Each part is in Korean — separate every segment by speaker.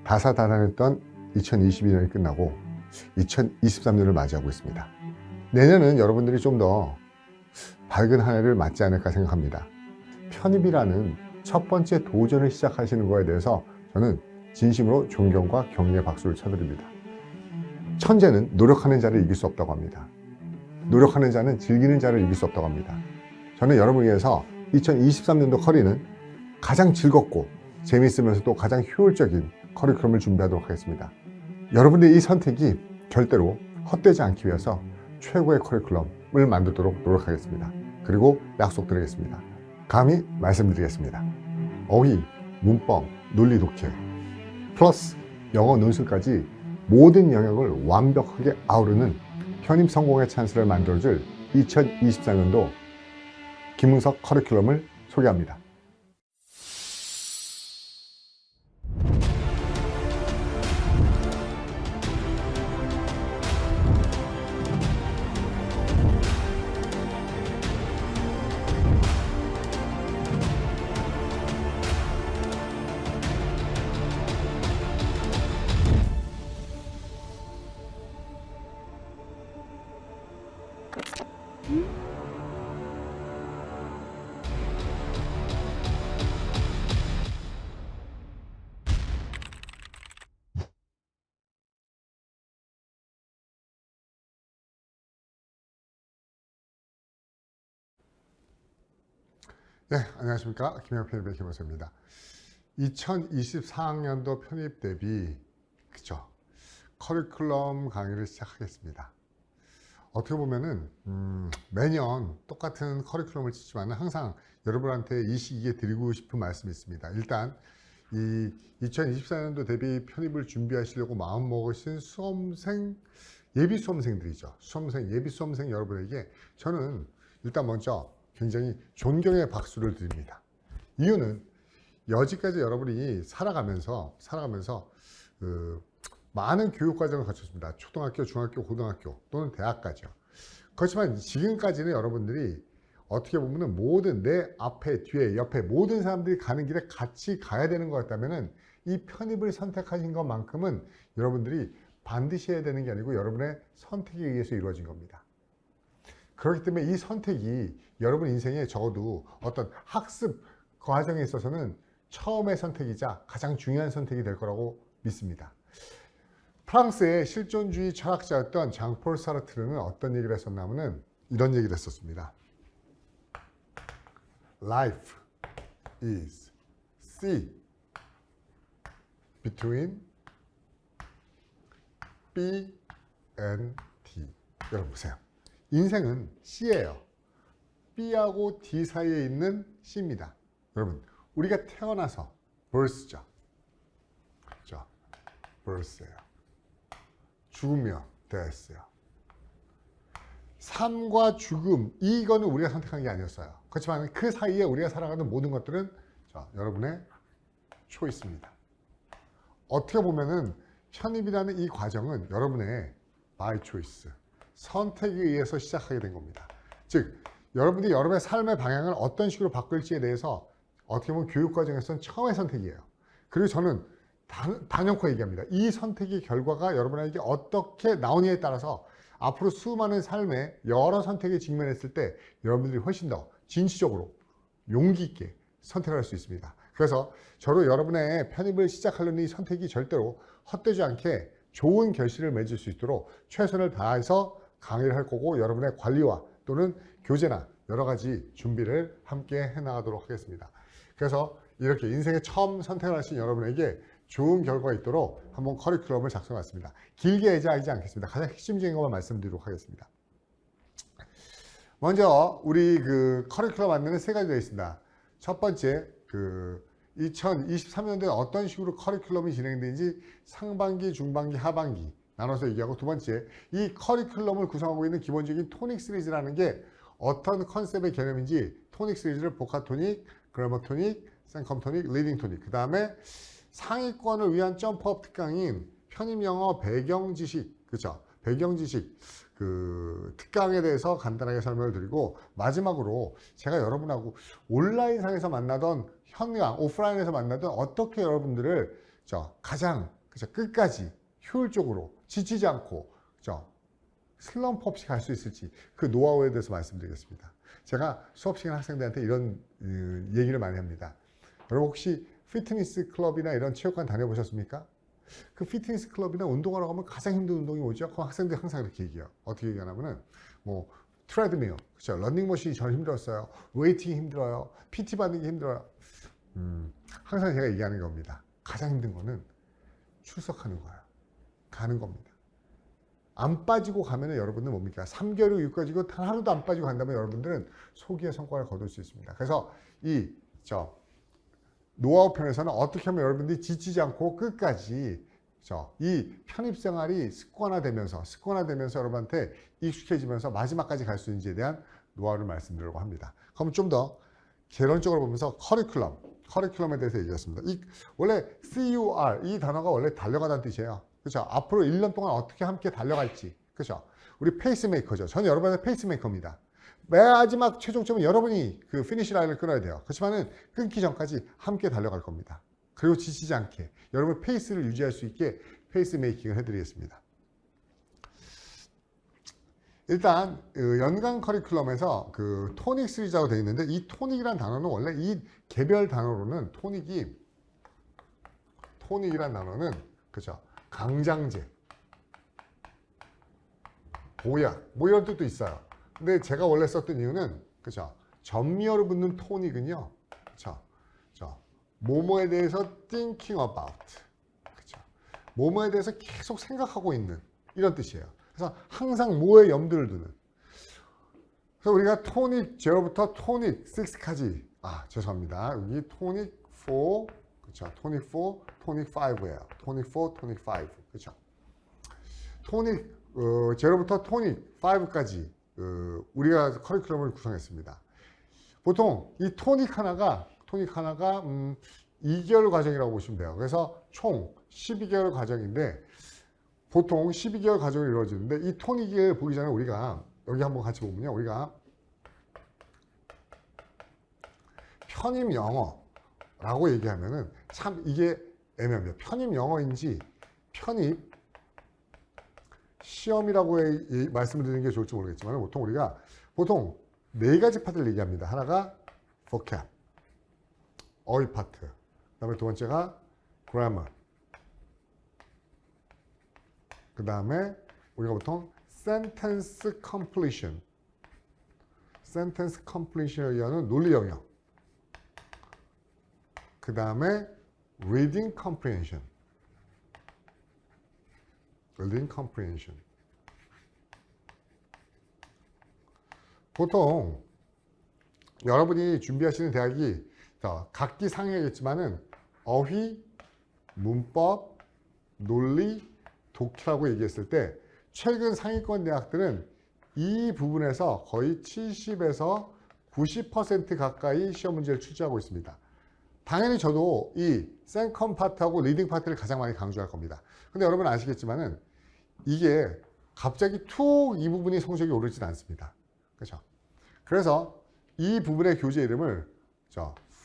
Speaker 1: 다사다난했던 2022년이 끝나고 2023년을 맞이하고 있습니다. 내년은 여러분들이 좀 더 밝은 한 해를 맞지 않을까 생각합니다. 편입이라는 첫 번째 도전을 시작하시는 거에 대해서 저는 진심으로 존경과 격려의 박수를 쳐드립니다. 천재는 노력하는 자를 이길 수 없다고 합니다. 노력하는 자는 즐기는 자를 이길 수 없다고 합니다. 저는 여러분을 위해서 2023년도 커리는 가장 즐겁고 재미있으면서도 가장 효율적인 커리큘럼을 준비하도록 하겠습니다. 여러분들의 이 선택이 절대로 헛되지 않기 위해서 최고의 커리큘럼을 만들도록 노력하겠습니다. 그리고 약속드리겠습니다. 감히 말씀드리겠습니다. 어휘, 문법, 논리 독해, 플러스 영어 논술까지 모든 영역을 완벽하게 아우르는 편입 성공의 찬스를 만들어줄 2024년도 김은석 커리큘럼을 소개합니다. 네, 안녕하십니까. 김영 편입의 김원석입니다. 2024학년도 편입 대비 커리큘럼 강의를 시작하겠습니다. 어떻게 보면은 매년 똑같은 커리큘럼을 치지만 항상 여러분한테 이 시기에 드리고 싶은 말씀이 있습니다. 일단 이 2024년도 대비 편입을 준비하시려고 마음먹으신 수험생, 예비 수험생들이죠. 예비 수험생 여러분에게 저는 일단 먼저 굉장히 존경의 박수를 드립니다. 이유는 여지까지 여러분이 살아가면서 많은 교육 과정을 거쳤습니다. 초등학교, 중학교, 고등학교 또는 대학까지요. 그렇지만 지금까지는 여러분들이 어떻게 보면 모든 내 앞에, 뒤에, 옆에 모든 사람들이 가는 길에 같이 가야 되는 거였다면 이 편입을 선택하신 것만큼은 여러분들이 반드시 해야 되는 게 아니고 여러분의 선택에 의해서 이루어진 겁니다. 그렇기 때문에 이 선택이 여러분 인생에 적어도 어떤 학습 과정에 있어서는 처음의 선택이자 가장 중요한 선택이 될 거라고 믿습니다. 프랑스의 실존주의 철학자였던 장폴 사르트르는 어떤 얘기를 했었냐면은 이런 얘기를 했었습니다. Life is C between B and D. 여러분 보세요. 인생은 C예요. B하고 D 사이에 있는 C입니다. 여러분, 우리가 태어나서 birth죠. 그렇죠? birth예요. 죽으며 death예요. 삶과 죽음, 이거는 우리가 선택한 게 아니었어요. 그렇지만 그 사이에 우리가 살아가는 모든 것들은 여러분의 초이스입니다. 어떻게 보면은 편입이라는 이 과정은 여러분의 by choice, 선택에 의해서 시작하게 된 겁니다. 즉, 여러분들이 여러분의 삶의 방향을 어떤 식으로 바꿀지에 대해서 어떻게 보면 교육 과정에서는 처음의 선택이에요. 그리고 저는 단연코 얘기합니다. 이 선택의 결과가 여러분에게 어떻게 나오느냐에 따라서 앞으로 수많은 삶의 여러 선택에 직면했을 때 여러분들이 훨씬 더 진취적으로 용기 있게 선택을 할 수 있습니다. 그래서 저도 여러분의 편입을 시작하려는 이 선택이 절대로 헛되지 않게 좋은 결실을 맺을 수 있도록 최선을 다해서 강의를 할 거고 여러분의 관리와 또는 교재나 여러 가지 준비를 함께 해나가도록 하겠습니다. 그래서 이렇게 인생의 처음 선택을 하신 여러분에게 좋은 결과가 있도록 한번 커리큘럼을 작성해 왔습니다. 길게 하지 않겠습니다. 가장 핵심적인 것만 말씀드리도록 하겠습니다. 먼저 우리 커리큘럼 안내는 세 가지가 있습니다. 첫 번째, 2023년도에 어떤 식으로 커리큘럼이 진행되는지 상반기, 중반기, 하반기 나눠서 얘기하고, 두 번째, 이 커리큘럼을 구성하고 있는 기본적인 토닉 시리즈라는 게 어떤 컨셉의 개념인지 토닉 시리즈를 보카 토닉, 그래머 토닉, 생컴 토닉, 리딩 토닉, 그 다음에 상위권을 위한 점프업 특강인 편입 영어 배경 지식, 그렇죠? 배경 지식 특강에 대해서 간단하게 설명을 드리고, 마지막으로 제가 여러분하고 온라인상에서 만나던 현장, 오프라인에서 만나던 어떻게 여러분들을 가장 끝까지 효율적으로 지치지 않고 슬럼프 없이 갈 수 있을지 그 노하우에 대해서 말씀드리겠습니다. 제가 수업 시간 학생들한테 이런 얘기를 많이 합니다. 여러분 혹시 피트니스 클럽이나 이런 체육관 다녀보셨습니까? 그 피트니스 클럽이나 운동하러 가면 가장 힘든 운동이 뭐죠? 그럼 학생들이 항상 이렇게 얘기해요. 어떻게 얘기하냐면은 뭐 트레드밀, 그렇죠? 러닝머신이 저는 힘들었어요. 웨이팅이 힘들어요. PT 받는 게 힘들어요. 항상 제가 얘기하는 겁니다. 가장 힘든 거는 출석하는 거예요. 가는 겁니다. 안 빠지고 가면은 여러분은 뭡니까? 3개월, 6개월, 단 하루도 안 빠지고 간다면 여러분들은 소기의 성과를 거둘 수 있습니다. 그래서 노하우 편에서는 어떻게 하면 여러분들이 지치지 않고 끝까지 이 편입생활이 습관화되면서 여러분한테 익숙해지면서 마지막까지 갈 수 있는지에 대한 노하우를 말씀드리려고 합니다. 그럼 좀 더 개론적으로 보면서 커리큘럼에 대해서 얘기했습니다. 원래 CUR 이 단어가 원래 달려가다는 뜻이에요. 그렇죠? 앞으로 1년 동안 어떻게 함께 달려갈지. 그렇죠? 우리 페이스메이커죠. 저는 여러분의 페이스메이커입니다. 마지막 최종점은 여러분이 그 피니시 라인을 끊어야 돼요. 그렇지만은 끊기 전까지 함께 달려갈 겁니다. 그리고 지치지 않게 여러분 페이스를 유지할 수 있게 페이스 메이킹을 해드리겠습니다. 일단 연간 커리큘럼에서 그 토닉 시리즈라고 되어 있는데 이 토닉이란 단어는 원래 이 개별 단어로는 토닉이란 단어는 그죠? 강장제, 보약 뭐 이런 뜻도 있어요. 근데 제가 원래 썼던 이유는 그죠? 전미어로 붙는 토닉은요. 그죠? 뭐뭐에 대해서 thinking about. 그죠? 뭐뭐에 대해서 계속 생각하고 있는 이런 뜻이에요. 그래서 항상 뭐에 염두를 두는. 그래서 우리가 토닉 0부터 토닉 6까지 죄송합니다. 여기 토닉 4 그렇죠? 토닉 4, 토닉 5예요. 토닉 4, 토닉 5. 그렇죠? 토닉 0부터 토닉 5까지 우리가 커리큘럼을 구성했습니다. 보통 이 토닉 하나가 2개월 과정이라고 보시면 돼요. 그래서 총 12개월 과정인데 보통 12개월 과정이 이루어지는데 이 토닉을 보기 전에 우리가 여기 한번 같이 보면요. 우리가 편입 영어라고 얘기하면은 참 이게 애매합니다. 편입 영어인지 편입 시험이라고 말씀을 드리는 게 좋을지 모르겠지만 우리가 보통 4가지 파트를 얘기합니다. 하나가 vocab, 어휘 파트. 그 다음에 두 번째가 grammar. 그 다음에 우리가 보통 sentence completion. sentence completion에 의한 논리 영역. 그 다음에 reading comprehension. reading comprehension. 보통 여러분이 준비하시는 대학이 각기 상이겠지만은 어휘, 문법, 논리, 독해라고 얘기했을 때 최근 상위권 대학들은 이 부분에서 거의 70에서 90% 가까이 시험 문제를 출제하고 있습니다. 당연히 저도 이 생컴 파트하고 리딩 파트를 가장 많이 강조할 겁니다. 근데 여러분 아시겠지만은 이게 갑자기 툭 이 부분이 성적이 오르진 않습니다. 그렇죠? 그래서 이 부분의 교재 이름을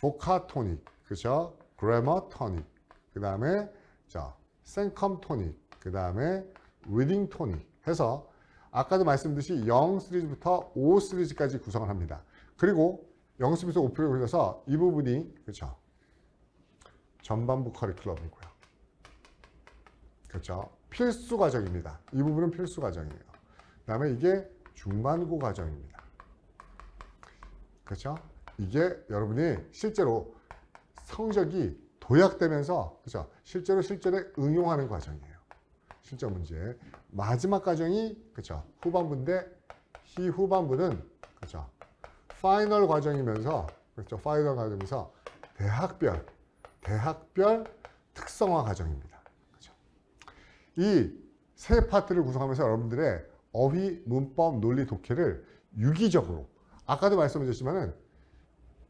Speaker 1: 보카 토닉, 그죠? 그래머 토닉, 그 다음에 생컴 토닉, 그 다음에 리딩 토닉 해서 아까도 말씀드렸듯이 0 시리즈부터 5 시리즈까지 구성을 합니다. 그리고 0 시리즈부터 5표를 올려서 이 부분이 그렇죠? 전반부 커리큘럼이고요. 그렇죠? 필수 과정입니다. 이 부분은 필수 과정이에요. 그 다음에 이게 중반고 과정입니다. 그렇죠? 이게 여러분이 실제로 성적이 도약되면서 그렇죠? 실제로 실전에 응용하는 과정이에요. 실전 문제. 마지막 과정이 그렇죠? 후반부인데 이 후반부는 그렇죠? 파이널 과정이면서 그렇죠? 파이널 과정에서 대학별 특성화 과정입니다. 그렇죠? 이 세 파트를 구성하면서 여러분들의 어휘, 문법, 논리, 독해를 유기적으로 아까도 말씀드렸지만은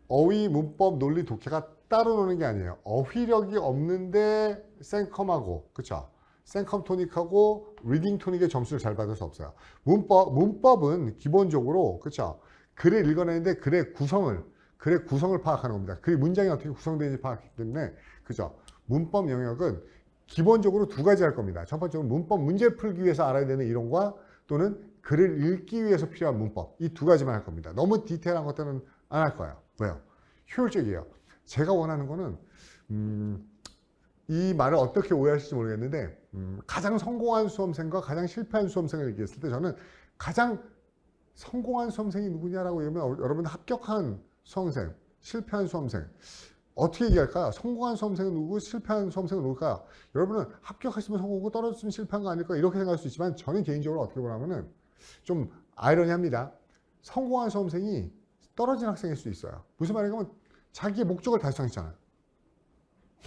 Speaker 1: 어휘, 문법, 논리, 독해가 따로 노는 게 아니에요. 어휘력이 없는데 생컴하고 그렇죠? 생컴 토닉하고 리딩 토닉의 점수를 잘 받을 수 없어요. 문법은 기본적으로 그렇죠? 글을 읽어내는데 글의 구성을 파악하는 겁니다. 글의 문장이 어떻게 구성되는지 파악하기 때문에 그죠? 문법 영역은 기본적으로 두 가지 할 겁니다. 첫 번째는 문법 문제 풀기 위해서 알아야 되는 이론과 또는 글을 읽기 위해서 필요한 문법, 이 두 가지만 할 겁니다. 너무 디테일한 것들은 안 할 거예요. 왜요? 효율적이에요. 제가 원하는 거는 이 말을 어떻게 오해하실지 모르겠는데 가장 성공한 수험생과 가장 실패한 수험생을 얘기했을 때 저는 가장 성공한 수험생이 누구냐라고 얘기하면 여러분 합격한 수험생, 실패한 수험생 어떻게 얘기할까요? 성공한 수험생은 누구고 실패한 수험생은 누굴까요? 여러분은 합격했으면 성공이고 떨어졌으면 실패한 거 아닐까 이렇게 생각할 수 있지만 저는 개인적으로 어떻게 보냐면은 좀 아이러니합니다. 성공한 수험생이 떨어진 학생일 수 있어요. 무슨 말이냐면 자기의 목적을 달성했잖아요.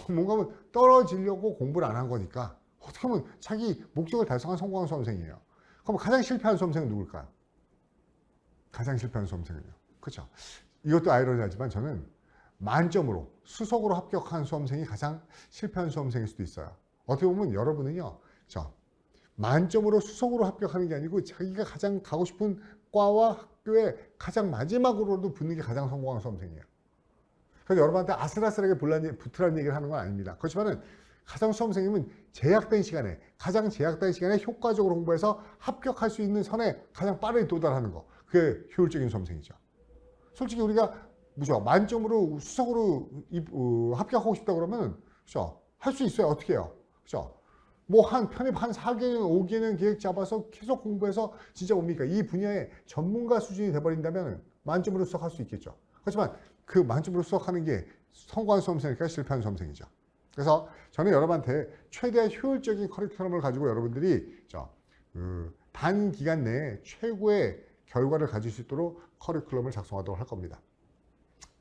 Speaker 1: 뭔가 떨어지려고 공부를 안 한 거니까 어떻게 보면 자기 목적을 달성한 성공한 수험생이에요. 그럼 가장 실패한 수험생은 누굴까요? 가장 실패한 수험생은요. 그렇죠? 이것도 아이러니하지만 저는 만점으로 수석으로 합격한 수험생이 가장 실패한 수험생일 수도 있어요. 어떻게 보면 여러분은요. 만점으로 수석으로 합격하는 게 아니고 자기가 가장 가고 싶은 과와 학교에 가장 마지막으로도 붙는 게 가장 성공한 수험생이에요. 그래서 여러분한테 아슬아슬하게 붙으라는 얘기를 하는 건 아닙니다. 그렇지만은 가장 수험생님은 제약된 시간에 가장 제약된 시간에 효과적으로 공부해서 합격할 수 있는 선에 가장 빠르게 도달하는 거. 그게 효율적인 수험생이죠. 솔직히 우리가 만점으로 수석으로 합격하고 싶다 그러면 할 수 있어요. 어떻게 해요? 그렇죠? 뭐 편입 한 4개년, 5개년 계획 잡아서 계속 공부해서 진짜 뭡니까? 이 분야의 전문가 수준이 돼버린다면 만점으로 수석할 수 있겠죠. 그렇지만 그 만점으로 수석하는 게 성공한 수험생일까 실패한 수험생이죠. 그래서 저는 여러분한테 최대한 효율적인 커리큘럼을 가지고 여러분들이 단기간 내에 최고의 결과를 가질 수 있도록 커리큘럼을 작성하도록 할 겁니다.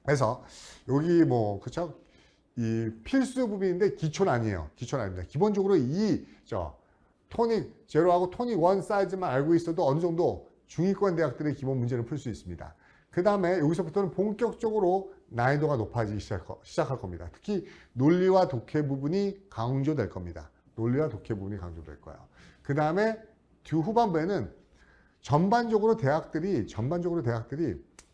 Speaker 1: 그래서 여기 그쵸? 이 필수 부분인데 기초는 아니에요. 기초는 아닙니다. 기본적으로 토닉 제로하고 토닉 1 사이즈만 알고 있어도 어느 정도 중위권 대학들의 기본 문제를 풀 수 있습니다. 그 다음에 여기서부터는 본격적으로 난이도가 높아지기 시작할 겁니다. 특히 논리와 독해 부분이 강조될 겁니다. 논리와 독해 부분이 강조될 거예요. 그 다음에 뒤 후반부에는 전반적으로 대학들이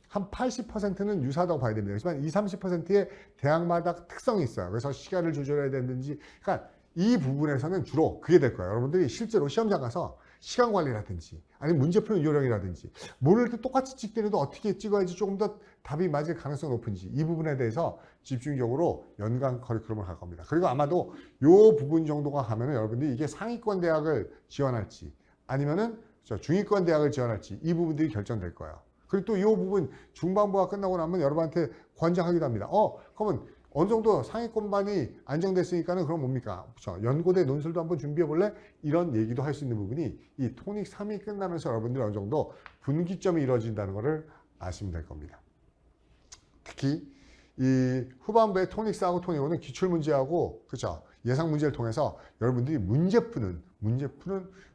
Speaker 1: 한 80%는 유사하다고 봐야 됩니다. 하지만 20, 30%의 대학마다 특성이 있어요. 그래서 시간을 조절해야 되는지, 그러니까 이 부분에서는 주로 그게 될 거예요. 여러분들이 실제로 시험장 가서 시간 관리라든지 아니면 문제 푸는 요령이라든지 모를 때 똑같이 찍더라도 어떻게 찍어야지 조금 더 답이 맞을 가능성이 높은지 이 부분에 대해서 집중적으로 연간 커리큘럼을 갈 겁니다. 그리고 아마도 이 부분 정도가 가면은 여러분들이 이게 상위권 대학을 지원할지 아니면은 중위권 대학을 지원할지 이 부분들이 결정될 거예요. 그리고 또 이 부분 중반부가 끝나고 나면 여러분한테 권장하기도 합니다. 그러면 어느 정도 상위권반이 안정됐으니까는 그럼 뭡니까? 그렇죠. 연고대 논술도 한번 준비해 볼래? 이런 얘기도 할 수 있는 부분이 이 토닉 3이 끝나면서 여러분들이 어느 정도 분기점이 이루어진다는 것을 아시면 될 겁니다. 특히 이 후반부에 토닉 4하고 토닉 5는 기출문제하고 그렇죠. 예상 문제를 통해서 여러분들이 문제 푸는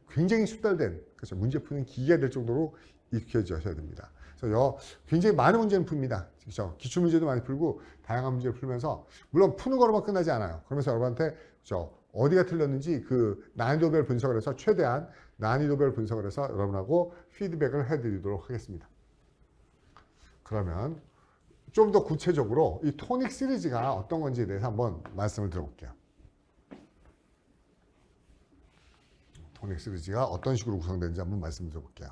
Speaker 1: 굉장히 숙달된 그렇죠. 문제 푸는 기계가 될 정도로 익혀져야 됩니다. 그래서 굉장히 많은 문제는 풉니다. 그렇죠? 기출 문제도 많이 풀고 다양한 문제를 풀면서 물론 푸는 거로만 끝나지 않아요. 그러면서 여러분한테 그렇죠? 어디가 틀렸는지 그 난이도별 분석을 해서 최대한 난이도별 분석을 해서 여러분하고 피드백을 해드리도록 하겠습니다. 그러면 좀 더 구체적으로 이 토닉 시리즈가 어떤 건지에 대해서 한번 말씀을 드려볼게요. 토닉 시리즈가 어떤 식으로 구성되는지 한번 말씀을 드려볼게요.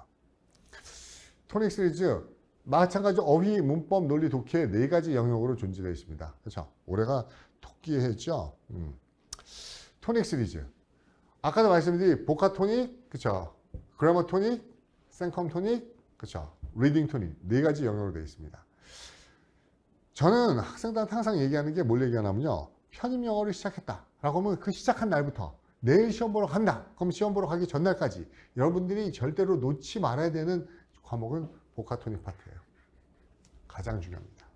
Speaker 1: 토닉 시리즈 마찬가지로 어휘, 문법, 논리, 독해 4가지 영역으로 존재되어 있습니다. 그렇죠? 올해가 토끼 했죠. 토닉 시리즈. 아까도 말씀드린 보카 토닉, 그렇죠? 그래머 토닉, 생컴 토닉, 그렇죠? 리딩 토닉 4가지 영역으로 되어 있습니다. 저는 학생들한테 항상 얘기하는 게 뭘 얘기하냐면요. 편입 영어를 시작했다라고 하면 그 시작한 날부터 내일 시험 보러 간다. 그럼 시험 보러 가기 전날까지 여러분들이 절대로 놓지 말아야 되는 과목은 보카토닉 파트예요. 가장 중요합니다.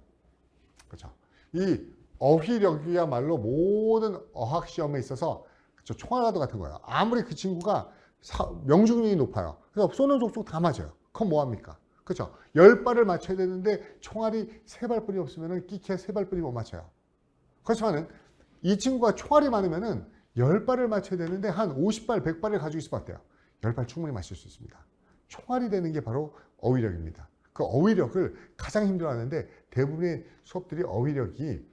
Speaker 1: 그렇죠? 이 어휘력이야말로 모든 어학 시험에 있어서 그렇죠? 총알라도 같은 거예요. 아무리 그 친구가 명중률이 높아요. 그래서 쏘는 족족 다 맞아요. 그럼 뭐 합니까? 그렇죠? 10발을 맞춰야 되는데 총알이 3발뿐이 없으면 끼케 3발뿐이 못 맞춰요. 그렇지만은 이 친구가 총알이 많으면은 10발을 맞춰야 되는데 한 50발, 100발을 가지고 있을 것 같아요. 10발 충분히 맞출 수 있습니다. 총알이 되는 게 바로 어휘력입니다. 그 어휘력을 가장 힘들어하는데 대부분의 수업들이 어휘력이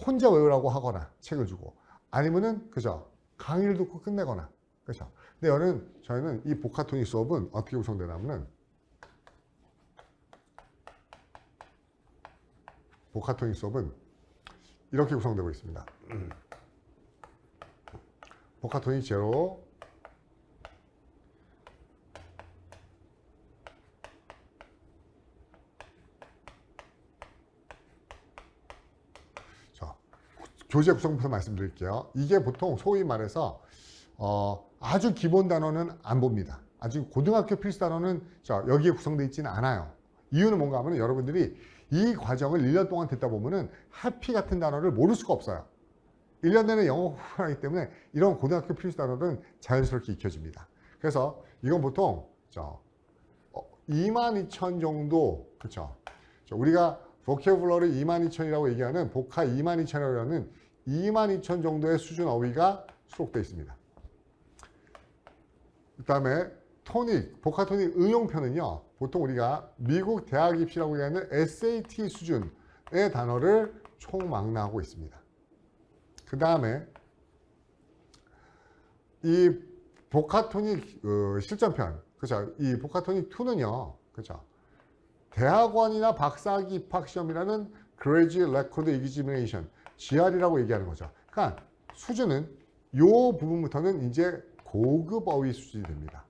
Speaker 1: 혼자 외우라고 하거나 책을 주고 아니면은 그죠? 강의를 듣고 끝내거나 그죠? 근데 저희는 이 보카토닉 수업은 어떻게 구성되냐면은 보카토닉 수업은 이렇게 구성되고 있습니다. 보카토닉 제로, 자, 교재 구성부터 말씀드릴게요. 이게 보통 소위 말해서 아주 기본 단어는 안 봅니다. 아주 고등학교 필수 단어는 여기에 구성되어 있지는 않아요. 이유는 뭔가 하면 여러분들이 이 과정을 1년 동안 듣다 보면은 해피 같은 단어를 모를 수가 없어요. 1년 내내 영어 공부를 하기 때문에 이런 고등학교 필수 단어는 자연스럽게 익혀집니다. 그래서 이건 보통 22,000 정도, 그쵸? 우리가 보캐블러리 22,000이라고 얘기하는 보카 22,000이라고 하는 22,000 정도의 수준 어휘가 수록되어 있습니다. 그 다음에 토닉, 보카토닉 응용편은요, 보통 우리가 미국 대학 입시라고 얘기하는 SAT 수준의 단어를 총망라하고 있습니다. 그 다음에 이 보카토닉 실전편, 그죠? 이 보카토닉 2는요, 그죠? 대학원이나 박사학위 입학시험이라는 Graduate Record Examination, GR이라고 얘기하는 거죠. 그러니까 수준은 이 부분부터는 이제 고급 어휘 수준이 됩니다.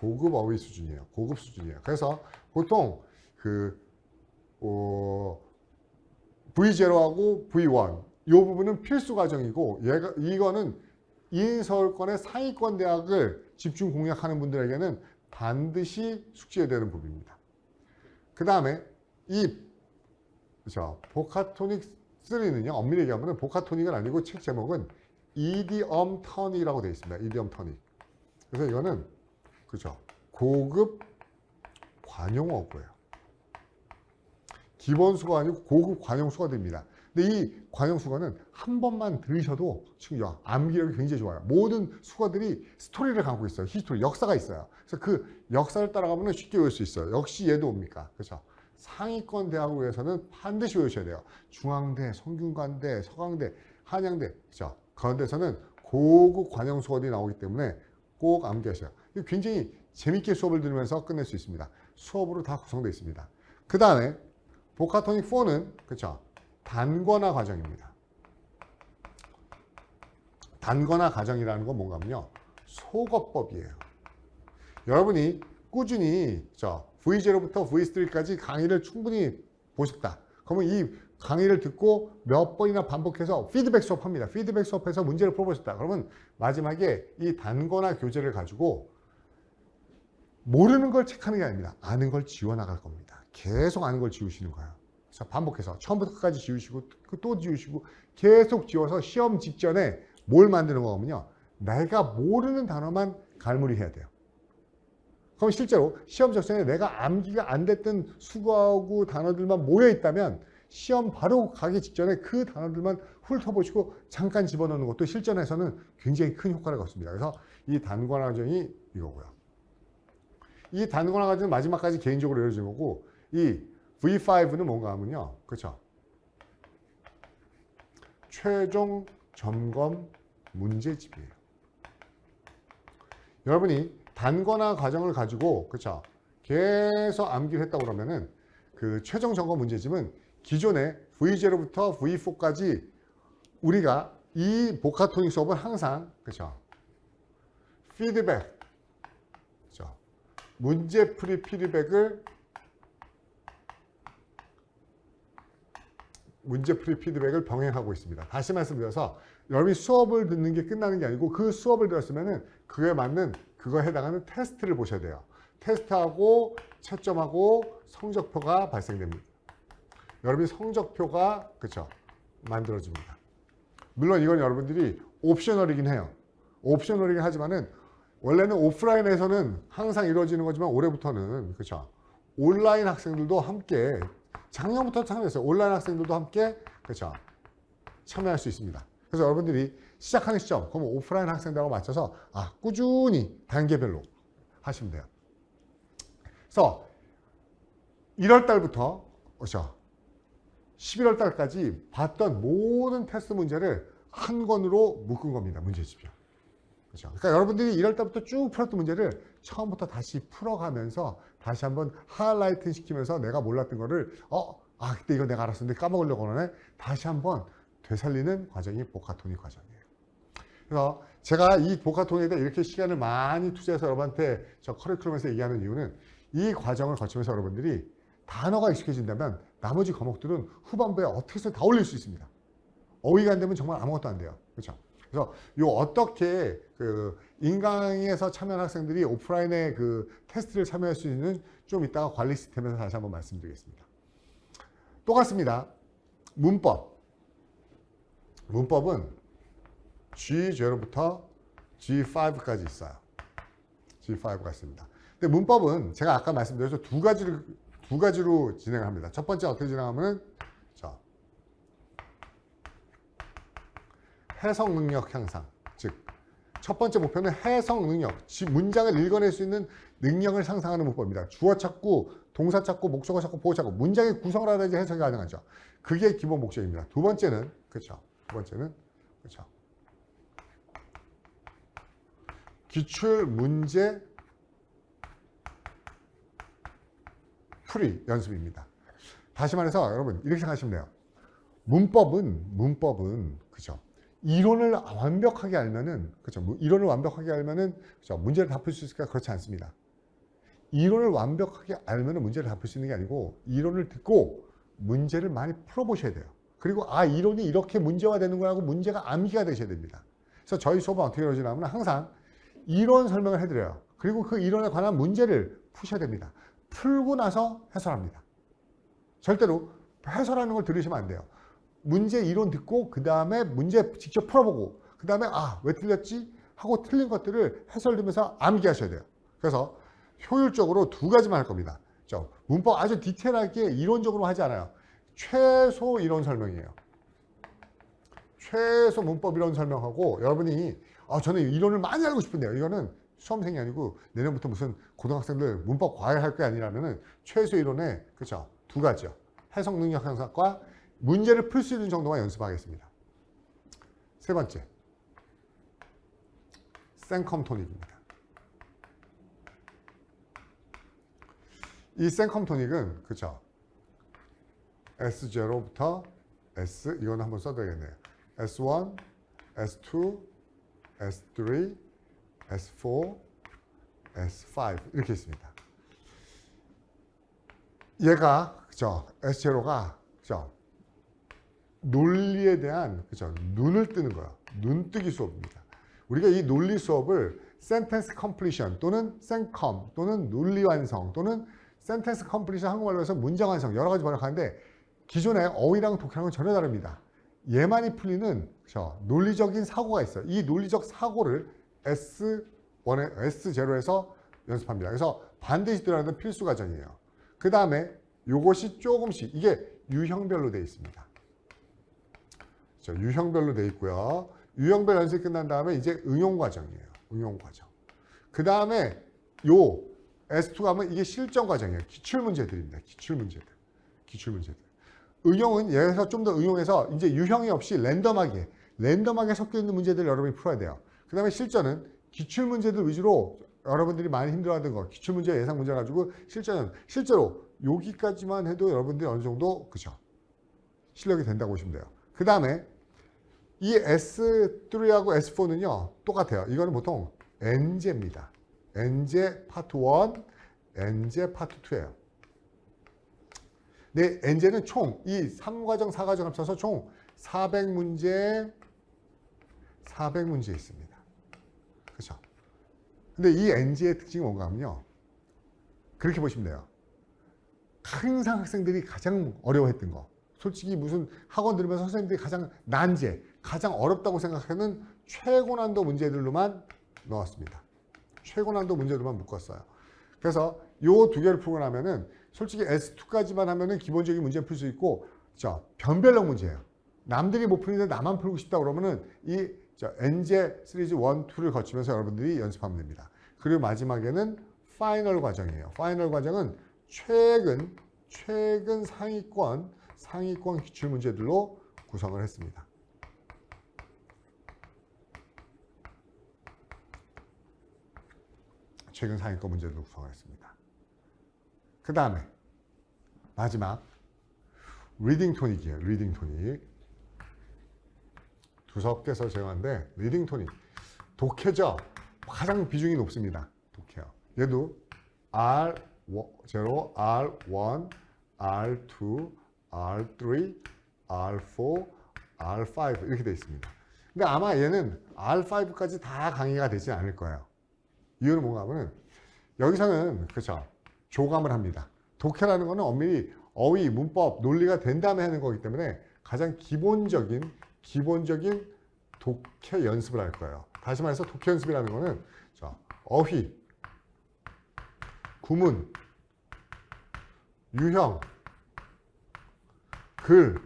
Speaker 1: 고급 어휘 수준이에요. 고급 수준이에요. 그래서 보통 V0하고 V1 이 부분은 필수 과정이고 이거는 인서울권의 상위권 대학을 집중 공략하는 분들에게는 반드시 숙지해야 되는 부분입니다. 그 다음에 보카토닉 3는요, 엄밀히 얘기하면 보카토닉은 아니고 책 제목은 이디엄 터닉이라고 되어 있습니다. 이디엄 터닉. 그래서 이거는 그죠? 고급 관용어구예요. 기본수가 아니고 고급 관용수가 됩니다. 근데 이 관용수거는 한 번만 들으셔도 지금 암기력이 굉장히 좋아요. 모든 수거들이 스토리를 갖고 있어요. 히스토리, 역사가 있어요. 그래서 그 역사를 따라가면 쉽게 외울 수 있어요. 역시 얘도 뭡니까? 그렇죠? 상위권 대학을 위해서는 반드시 외우셔야 돼요. 중앙대, 성균관대, 서강대, 한양대, 그렇죠? 그런 데서는 고급 관용 수거들이 나오기 때문에 꼭 암기하셔요. 굉장히 재밌게 수업을 들으면서 끝낼 수 있습니다. 수업으로 다 구성되어 있습니다. 그 다음에 보카토닉 4는 그렇죠? 단권화 과정입니다. 단권화 과정이라는 건 뭔가 하면요, 속어법이에요. 여러분이 꾸준히 V0부터 V3까지 강의를 충분히 보셨다. 그러면 이 강의를 듣고 몇 번이나 반복해서 피드백 수업합니다. 피드백 수업해서 문제를 풀어보셨다. 그러면 마지막에 이 단권화 교재를 가지고 모르는 걸 체크하는 게 아닙니다. 아는 걸 지워나갈 겁니다. 계속 아는 걸 지우시는 거예요. 그래서 반복해서 처음부터 끝까지 지우시고 또 지우시고 계속 지워서 시험 직전에 뭘 만드는 거냐면요, 내가 모르는 단어만 갈무리해야 돼요. 그럼 실제로 시험 직전에 내가 암기가 안 됐던 수거하고 단어들만 모여 있다면 시험 바로 가기 직전에 그 단어들만 훑어보시고 잠깐 집어넣는 것도 실전에서는 굉장히 큰 효과를 갖습니다. 그래서 이 단권화 과정이 이거고요. 이 단권화 과정은 마지막까지 개인적으로 이루어진 거고, 이 V5는 뭔가 하면요, 그렇죠? 최종 점검 문제집이에요. 여러분이 단권화 과정을 가지고 그렇죠? 계속 암기를 했다고 그러면은 그 최종 점검 문제집은 기존의 V0부터 V4까지 우리가 이 보카토닉 수업은 항상 그렇죠? 피드백, 그렇죠? 문제풀이 피드백을 병행하고 있습니다. 다시 말씀드려서 여러분이 수업을 듣는 게 끝나는 게 아니고 그 수업을 들었으면은 그거에 맞는 그거에 해당하는 테스트를 보셔야 돼요. 테스트하고 채점하고 성적표가 발생됩니다. 여러분이 성적표가 그렇죠? 만들어집니다. 물론 이건 여러분들이 옵셔널이긴 해요. 옵셔널이긴 하지만은 원래는 오프라인에서는 항상 이루어지는 거지만 올해부터는 그렇죠? 온라인 학생들도 함께, 작년부터 참여했어요. 온라인 학생들도 함께 그렇죠? 참여할 수 있습니다. 그래서 여러분들이 시작하는 시점, 그러면 오프라인 학생들하고 맞춰서 꾸준히 단계별로 하시면 돼요. 그래서 1월 달부터 그렇죠? 11월 달까지 봤던 모든 테스트 문제를 한 권으로 묶은 겁니다. 문제집이요. 그렇죠? 그러니까 여러분들이 1월 달부터 쭉 풀었던 문제를 처음부터 다시 풀어가면서 다시 한번 하이라이트 시키면서 내가 몰랐던 거를 그때 이거 내가 알았었는데 까먹으려고 하네. 다시 한번 되살리는 과정이 보카토닉 과정이에요. 그래서 제가 이 보카토닉에 이렇게 시간을 많이 투자해서 여러분한테 저 커리큘럼에서 얘기하는 이유는 이 과정을 거치면서 여러분들이 단어가 익숙해진다면 나머지 과목들은 후반부에 어떻게 해서 다 올릴 수 있습니다. 어휘가 안 되면 정말 아무것도 안 돼요. 그렇죠? 그래서 어떻게 그 인강에서 참여한 학생들이 오프라인의 그 테스트를 참여할 수 있는 좀 이따가 관리 시스템에서 다시 한번 말씀드리겠습니다. 똑같습니다. 문법은 G0부터 G5까지 있어요. G5가 있습니다. 근데 문법은 제가 아까 말씀드렸죠. 두 가지로 진행을 합니다. 첫 번째 어떻게 진행하면 해석 능력 향상. 즉, 첫 번째 목표는 해석 능력, 문장을 읽어낼 수 있는 능력을 상상하는 문법입니다. 주어 찾고, 동사 찾고, 목적어 찾고, 보호 찾고, 문장의 구성을 하든지 해석이 가능하죠. 그게 기본 목적입니다. 두 번째는, 그렇죠. 기출 문제 풀이 연습입니다. 다시 말해서 여러분 이렇게 생각하시면 돼요. 문법은 그죠? 이론을 완벽하게 알면은 그죠? 이론을 완벽하게 알면은 그죠? 문제를 다 풀 수 있을까? 그렇지 않습니다. 이론을 완벽하게 알면은 문제를 다 풀 수 있는 게 아니고 이론을 듣고 문제를 많이 풀어보셔야 돼요. 그리고 이론이 이렇게 문제화 되는 거라고 문제가 암기가 되셔야 됩니다. 그래서 저희 수업은 어떻게 이루어지냐면 항상 이론 설명을 해드려요. 그리고 그 이론에 관한 문제를 푸셔야 됩니다. 풀고 나서 해설합니다. 절대로 해설하는 걸 들으시면 안 돼요. 문제 이론 듣고 그 다음에 문제 직접 풀어보고 그 다음에 왜 틀렸지? 하고 틀린 것들을 해설 들으면서 암기하셔야 돼요. 그래서 효율적으로 두 가지만 할 겁니다. 문법 아주 디테일하게 이론적으로 하지 않아요. 최소 이론 설명이에요. 최소 문법 이론 설명하고 여러분이 저는 이론을 많이 알고 싶은데요. 이거는 수험생이 아니고 내년부터 무슨 고등학생들 문법 과외할 게 아니라면은 최소 이론에 그렇죠. 두 가지요. 해석 능력 향상과 문제를 풀 수 있는 정도만 연습하겠습니다. 세 번째, 생컴 토닉입니다. 이 생컴 토닉은 그렇죠. S0부터 S 이거는 한번 써둬야겠네요. S1, S2, S3, S4, S5 이렇게 있습니다. 얘가 그죠? S0가 그죠? 논리에 대한 그죠? 눈을 뜨는 거야. 눈뜨기 수업입니다. 우리가 이 논리 수업을 sentence completion 또는 생컴 또는 논리 완성 또는 sentence completion 한국말로 해서 문장 완성 여러 가지 번역하는데 기존의 어휘랑 독해랑은 전혀 다릅니다. 얘만이 풀리는 그죠? 논리적인 사고가 있어요. 이 논리적 사고를 S0에서 연습합니다. 그래서 반드시 들어야 하는 필수 과정이에요. 그 다음에 요것이 조금씩 이게 유형별로 되어 있습니다. 유형별로 되어 있고요. 유형별 연습이 끝난 다음에 이제 응용 과정이에요. 응용 과정. 그 다음에 요 S2 가면 이게 실전 과정이에요. 기출 문제들입니다. 기출 문제들. 응용은 여기서 좀 더 응용해서 이제 유형이 없이 랜덤하게 섞여 있는 문제들을 여러분이 풀어야 돼요. 그 다음에 실전은 기출 문제들 위주로 여러분들이 많이 힘들어하던 거 기출 문제 예상 문제 가지고 실제로 여기까지만 해도 여러분들이 어느 정도 그죠? 실력이 된다고 보시면 돼요. 그 다음에 이 S3하고 S4는요 똑같아요. 이거는 보통 N제입니다. N제 파트 1, N제 파트 2예요. 네, N제는 총 이 3과정, 4과정 합쳐서 총 400문제 있습니다. 그렇죠? 근데 이 N제의 특징이 뭔가 하면요. 그렇게 보시면 돼요. 항상 학생들이 가장 어려워했던 거. 솔직히 무슨 학원 들으면서 선생님들이 가장 난제, 가장 어렵다고 생각하는 최고난도 문제들로만 넣었습니다. 최고난도 문제들만 묶었어요. 그래서 요 두 개를 풀고 나면은 솔직히 S2까지만 하면은 기본적인 문제 풀 수 있고, 변별력 문제예요. 남들이 못 푸는데 나만 풀고 싶다 그러면은 이 N제 시리즈 1, 2를 거치면서 여러분들이 연습하면 됩니다. 그리고 마지막에는 파이널 과정이에요. 파이널 과정은 최근 상위권 기출 문제들로 구성을 했습니다. 최근 상위권 문제들을 구성했습니다. 그 다음에 마지막 리딩 토닉이에요. 리딩 토닉. 두섭게서 제거한데 리딩 토닉. 독해죠. 가장 비중이 높습니다. 독해요. 얘도 R0, R1, R2, R3, R4, R5 이렇게 되어 있습니다. 근데 아마 얘는 R5까지 다 강의가 되지 않을 거예요. 이유는 뭔가 하면 여기서는 그렇죠. 조감을 합니다. 독해라는 거는 엄밀히 어휘, 문법, 논리가 된 다음에 하는 거기 때문에 가장 기본적인 독해 연습을 할 거예요. 다시 말해서 독해 연습이라는 거는 자, 어휘, 구문, 유형, 글,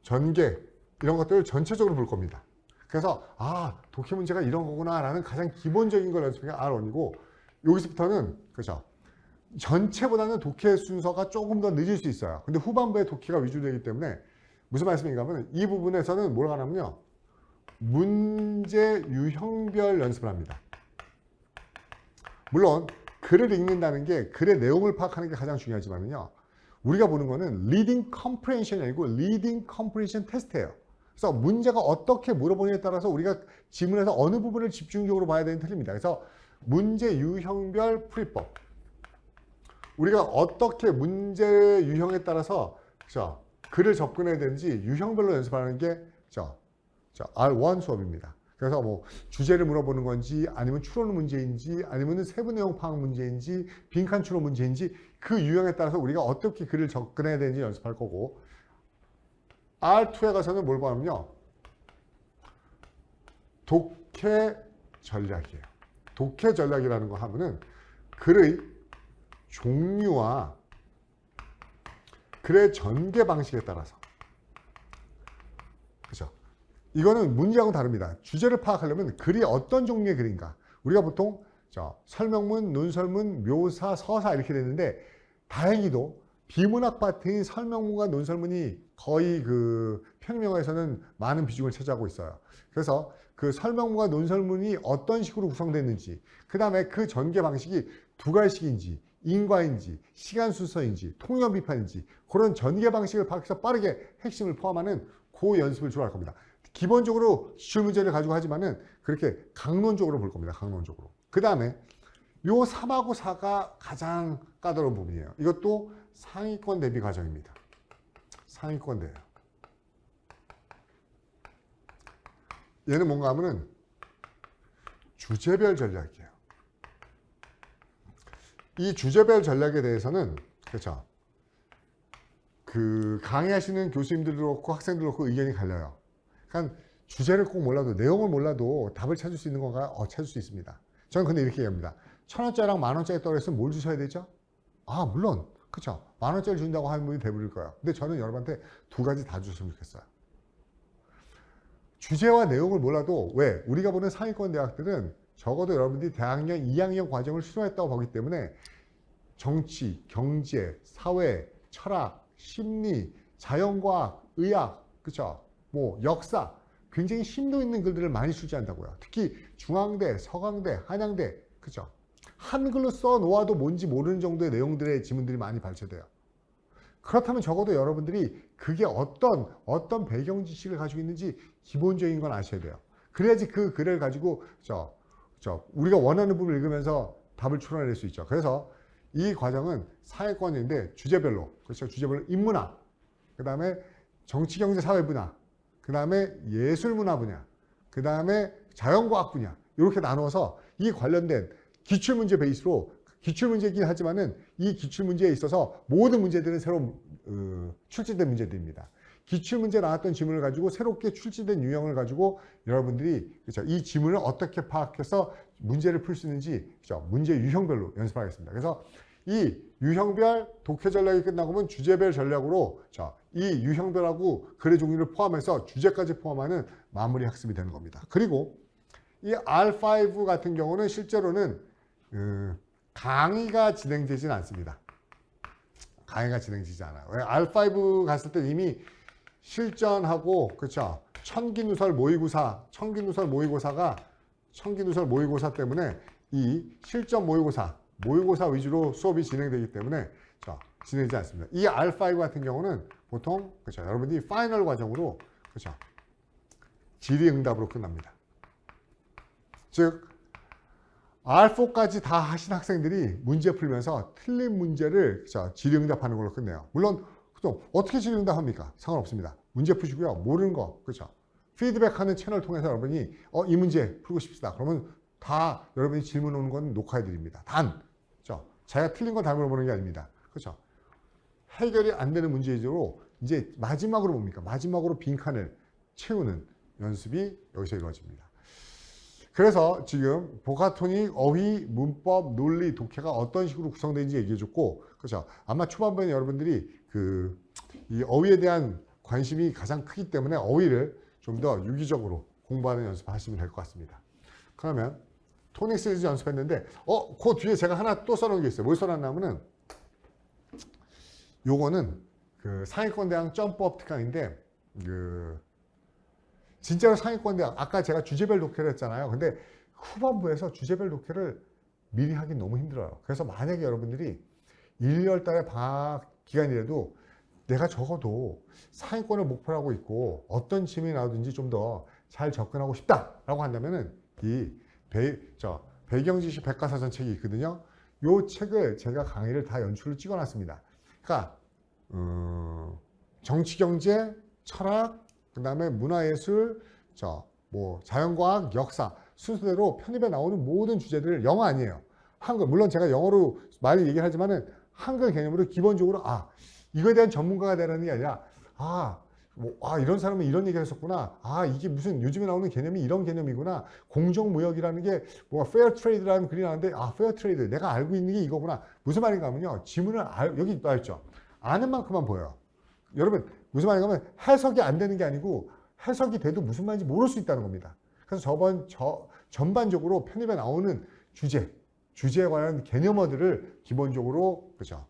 Speaker 1: 전개 이런 것들을 전체적으로 볼 겁니다. 그래서 독해 문제가 이런 거구나 라는 가장 기본적인 걸 연습하는 게 R1이고 여기서부터는 그렇죠. 전체보다는 독해 순서가 조금 더 늦을 수 있어요. 근데 후반부에 독해가 위주되기 때문에 무슨 말씀인가 하면 이 부분에서는 뭘 하냐면요. 문제 유형별 연습을 합니다. 물론 글을 읽는다는 게 글의 내용을 파악하는 게 가장 중요하지만요. 우리가 보는 거는 리딩 컴프레hension이 아니고 리딩 컴프레hen션 테스트예요. 그래서 문제가 어떻게 물어보느냐에 따라서 우리가 지문에서 어느 부분을 집중적으로 봐야 되는 틀립니다. 그래서 문제 유형별 풀이법. 우리가 어떻게 문제 유형에 따라서 그렇죠? 글을 접근해야 되는지 유형별로 연습하는 게 그렇죠? R1 수업입니다. 그래서 뭐 주제를 물어보는 건지 아니면 추론 문제인지 아니면 세부 내용 파악 문제인지 빈칸 추론 문제인지 그 유형에 따라서 우리가 어떻게 글을 접근해야 되는지 연습할 거고 R2에 가서는 뭘 보냐면요. 독해 전략이에요. 독해 전략이라는 거 하면은 글의 종류와 글의 전개 방식에 따라서 그렇죠? 이거는 문제하고는 다릅니다. 주제를 파악하려면 글이 어떤 종류의 글인가 우리가 보통 설명문, 논설문, 묘사, 서사 이렇게 되는데 다행히도 비문학 파트인 설명문과 논설문이 거의 그 편입영어에서는 많은 비중을 차지하고 있어요. 그래서 그 설명문과 논설문이 어떤 식으로 구성됐는지 그 다음에 그 전개 방식이 두갈식인지 인과인지 시간 순서인지 통념 비판인지 그런 전개 방식을 파악해서 빠르게 핵심을 포함하는 그 연습을 주로 할 겁니다. 기본적으로 기출 문제를 가지고 하지만은 그렇게 강론적으로 볼 겁니다. 강론적으로. 그 다음에 요 3하고 4가 가장 까다로운 부분이에요. 이것도 상위권 대비 과정입니다. 상위권 대요. 얘는 뭔가 하면은 주제별 전략이에요. 이 주제별 전략에 대해서는 그렇죠. 그 강의하시는 교수님들도 그렇고 학생들도 그렇고 의견이 갈려요. 그러니까 주제를 꼭 몰라도 내용을 몰라도 답을 찾을 수 있는 건가? 찾을 수 있습니다. 저는 근데 이렇게 얘기합니다. 1,000원짜리랑 10,000원짜리 떨어졌으면 뭘 주셔야 되죠? 물론 그렇죠. 10,000원짜리 준다고 하는 분이 대부분일 거예요. 근데 저는 여러분한테 두 가지 다 주셨으면 좋겠어요. 주제와 내용을 몰라도 왜? 우리가 보는 상위권 대학들은 적어도 여러분들이 대학년 2학년 과정을 수료했다고 보기 때문에 정치, 경제, 사회, 철학, 심리, 자연과학, 의학, 그렇죠? 뭐 역사 굉장히 심도 있는 글들을 많이 출제한다고요. 특히 중앙대, 서강대, 한양대, 그렇죠? 한글로 써 놓아도 뭔지 모르는 정도의 내용들의 지문들이 많이 발췌돼요. 그렇다면 적어도 여러분들이 그게 어떤 배경 지식을 가지고 있는지 기본적인 건 아셔야 돼요. 그래야지 그 글을 가지고 우리가 원하는 부분을 읽으면서 답을 추론해낼 수 있죠. 그래서 이 과정은 사회권인데 주제별로, 그렇죠? 주제별로 인문학, 그 다음에 정치, 경제, 사회 분야, 그 다음에 예술 문화 분야, 그 다음에 자연과학 분야 이렇게 나눠서 이 관련된 기출문제 베이스로 기출문제이긴 하지만은 이 기출문제에 있어서 모든 문제들은 새로 출제된 문제들입니다. 기출문제 나왔던 지문을 가지고 새롭게 출제된 유형을 가지고 여러분들이 그렇죠? 이 지문을 어떻게 파악해서 문제를 풀 수 있는지 그렇죠? 문제 유형별로 연습하겠습니다. 그래서 이 유형별 독해 전략이 끝나고 보면 주제별 전략으로 이 유형별하고 글의 종류를 포함해서 주제까지 포함하는 마무리 학습이 되는 겁니다. 그리고 이 R5 같은 경우는 실제로는 강의가 진행되지는 않습니다. 강의가 진행되지 않아요. 왜? R5 갔을 때 이미 실전하고 그렇죠. 천기누설 모의고사가 청기누설 모의고사 때문에 이 실전 모의고사 위주로 수업이 진행되기 때문에 자, 진행되지 않습니다. 이 R5 같은 경우는 보통 그렇죠. 여러분들이 파이널 과정으로 그렇죠. 질의응답으로 끝납니다. 즉 R4까지 다 하신 학생들이 문제 풀면서 틀린 문제를 그렇죠. 질의응답하는 걸로 끝내요. 물론 또 어떻게 질의응답합니까? 상관없습니다. 문제 푸시고요. 모르는 거 그렇죠. 피드백하는 채널 통해서 여러분이 이 문제 풀고 싶습니다. 그러면 다 여러분이 질문 오는 건 녹화해 드립니다. 단 그렇죠. 자기가 틀린 건 다 물어보는 게 아닙니다. 그렇죠. 해결이 안 되는 문제 위주로 이제 마지막으로 뭡니까? 마지막으로 빈칸을 채우는 연습이 여기서 이루어집니다. 그래서 지금 보카토닉, 어휘, 문법, 논리, 독해가 어떤 식으로 구성되는지 얘기해줬고, 그렇죠. 아마 초반부에 여러분들이 이 어휘에 대한 관심이 가장 크기 때문에 어휘를 좀 더 유기적으로 공부하는 연습을 하시면 될 것 같습니다. 그러면 토닉 시리즈 연습했는데, 그 뒤에 제가 하나 또 써놓은 게 있어요. 뭘 써놨냐면은, 요거는 상위권대학 점프업 특강인데, 진짜로 상위권대학, 아까 제가 주제별 독해를 했잖아요. 근데 후반부에서 주제별 독해를 미리 하긴 너무 힘들어요. 그래서 만약에 여러분들이 1, 2월 달에 방학 기간이라도 내가 적어도 상위권을 목표로 하고 있고 어떤 질문이 나오든지 좀 더 잘 접근하고 싶다라고 한다면은 이 배경지식 백과사전 책이 있거든요. 이 책을 제가 강의를 다 연출을 찍어놨습니다. 그러니까 정치, 경제, 철학, 그 다음에 문화예술, 자연과학, 역사 순서대로 편입에 나오는 모든 주제들 영어 아니에요. 한글. 물론 제가 영어로 많이 얘기를 하지만은 한글 개념으로 기본적으로 이거에 대한 전문가가 되라는 게 아니라 이런 사람은 이런 얘기를 했었구나. 이게 무슨 요즘에 나오는 개념이 이런 개념이구나. 공정무역이라는 게 페어 트레이드라는 글이 나오는데 페어 트레이드 내가 알고 있는 게 이거구나. 무슨 말인가 하면요. 지문을 여기 나있죠. 아는 만큼만 보여요. 여러분 무슨 말인가 하면 해석이 안 되는 게 아니고 해석이 돼도 무슨 말인지 모를 수 있다는 겁니다. 그래서 전반적으로 편입에 나오는 주제에 관한 개념어들을 기본적으로 그렇죠.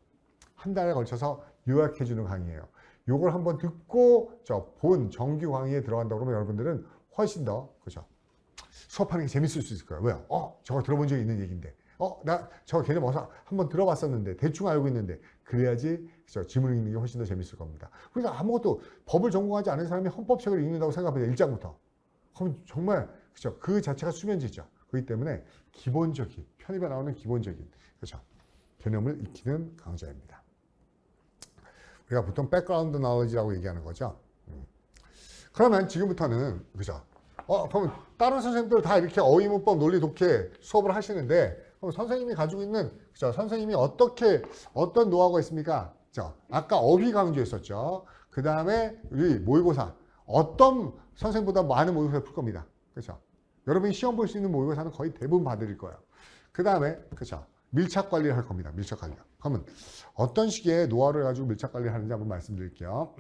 Speaker 1: 한 달에 걸쳐서 요약해 주는 강의예요. 요걸 한번 듣고 본 정규 강의에 들어간다 그러면 여러분들은 훨씬 더 그렇죠. 수업하는 게 재밌을 수 있을 거예요. 왜요? 저거 들어본 적이 있는 얘기인데. 나 저 개념 한번 들어봤었는데 대충 알고 있는데 그래야지 그렇죠. 지문을 읽는 게 훨씬 더 재밌을 겁니다. 그러니까 아무것도 법을 전공하지 않은 사람이 헌법책을 읽는다고 생각하면 1장부터. 그럼 정말 그렇죠. 그 자체가 수면제죠. 그렇기 때문에 기본적인 편입에 나오는 기본적인 그렇죠. 개념을 익히는 강좌입니다. 우리가 보통 백그라운드 나우리지라고 얘기하는 거죠. 그러면 지금부터는 그죠? 그러면 다른 선생님들 다 이렇게 어휘, 문법, 논리, 독해 수업을 하시는데 그럼 선생님이 가지고 있는 그죠? 선생님이 어떤 노하우가 있습니까? 그죠? 아까 어휘 강조했었죠. 그 다음에 우리 모의고사 어떤 선생님보다 많은 모의고사를 풀 겁니다. 그렇죠? 여러분이 시험 볼 수 있는 모의고사는 거의 대부분 봐드릴 거예요. 그 다음에 그렇죠? 밀착 관리를 할 겁니다. 밀착 관리. 그러면 어떤 식의 노하우를 가지고 밀착 관리를 하는지 한번 말씀드릴게요.